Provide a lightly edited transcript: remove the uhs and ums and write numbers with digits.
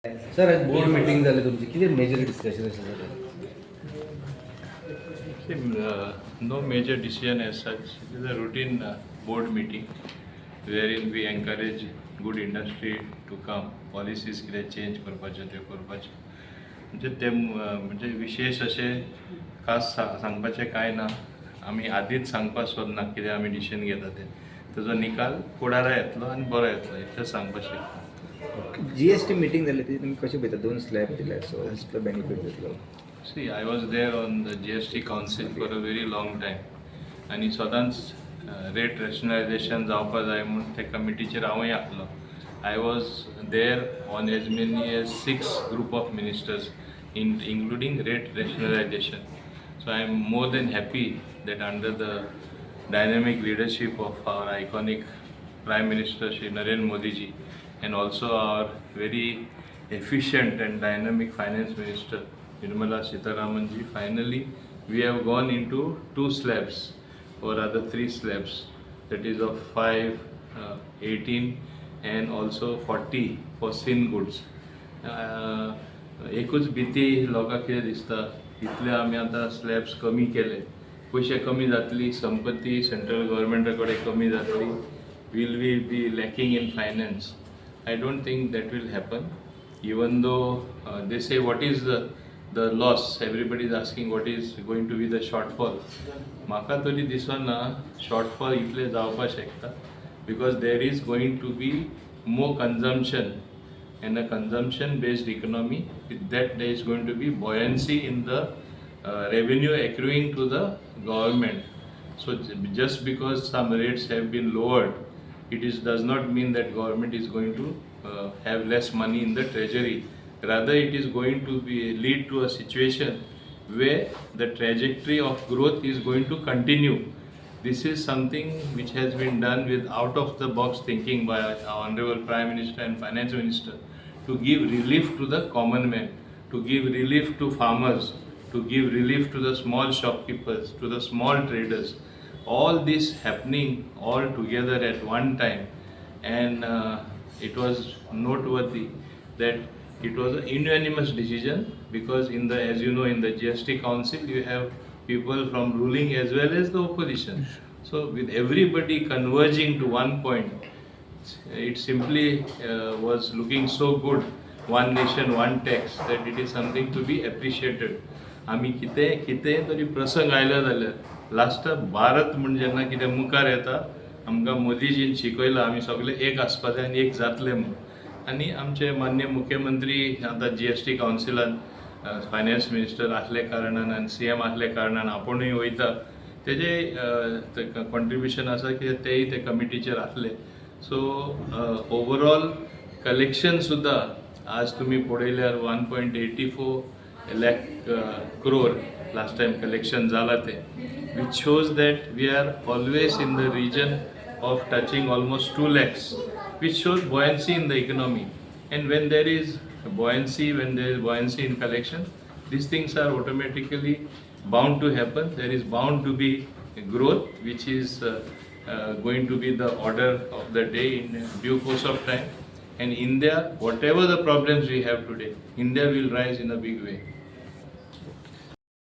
Sir आज board meeting झाली तुमची किती मेजर डिस्कशन झालं? No major decision as such. It is a routine board meeting wherein we encourage good industry to come. Policies कितें change करपाचे त्यो करपाचे. म्हणजे ते म्हणजे विशेष अशे खास सांगपाचें कांय ना. आमी आदींच सांगपाक सोदना कितें आमी डिसिशन घेता तें. तेजो निकाल फुडारा येतलो आनी बरो येतलो इतलें सांगपाक शकता. जीएसटी मीटिंग झाली ती तुम्ही कशी पळयता? 2 स्लॅब दिले सो कसलो बेनिफिट जातलो? See, I was there on the GST Council for a very long time. आणि सदांच रेट रॅशनलायझेशन जावपा जाय म्हणून त्या कमिटीचेर हांवूय आसलो. I was there on as many as 6 group of ministers including rate rationalization. So I am more than happy that under the dynamic leadership of our iconic Prime Minister Shri Narendra Modi ji and also our very efficient and dynamic Finance Minister Nirmala Sitharaman ji, finally we have gone into 2 slabs or rather 3 slabs, that is of 5, 18 and also 40 for sin goods. एकूच भीती लोकांक कितें दिसता इतले आमी आतां slabs कमी केले, पयशे कमी जातली, संपत्ती सेंट्रल गव्हर्मेंटा कडेन कमी जातली, will we be lacking in finance? I don't think that will happen, even though they say what is the loss. Everybody is asking what is going to be the shortfall. म्हाका तरी दिसना shortfall इतले जावपाक शकता, because there is going to be more consumption and a consumption based economy. With that there is going to be buoyancy in the revenue accruing to the government. So just because some rates have been lowered, does not mean that government is going to have less money in the treasury. Rather, it is going to lead to a situation where the trajectory of growth is going to continue. This is something which has been done with out of the box thinking by our Honorable Prime Minister and Finance Minister to give relief to the common man, to give relief to farmers, to give relief to the small shopkeepers, to the small traders. All this happening all together at one time, and it was noteworthy that it was an unanimous decision, because as you know, in the GST Council you have people from ruling as well as the opposition. So with everybody converging to one point, it simply was looking so good, one nation, one tax, that it is something to be appreciated. आमी कितें तरी प्रसंग आयलो जाल्यार last Bharat म्हण जेन्ना कितें मुखार येता, आमकां मोदीजीन शिकयलां आमी सगळे एक आसपाचें आनी एक जातले म्हणून. आनी आमचे माननीय मुख्यमंत्री आतां GST कावन्सिलान फायनान्स मिनिस्टर आसले कारणान आनी CM आसले कारणान आपुणूय वयता, तेजे कॉन्ट्रिब्युशन आसा की तेय ते कमिटीचेर आसले. सो ओवरऑल कलेक्शन सुद्दां आज तुमी पळयल्यार 1.84 lakh crore last time collection zala the, which shows that we are always in the region of touching almost 2 lakhs, which shows buoyancy in the economy. And when there is buoyancy, in collection, these things are automatically bound to happen. There is bound to be growth, which is going to be the order of the day in due course of time. And India, whatever the problems we have today, India will rise in a big way.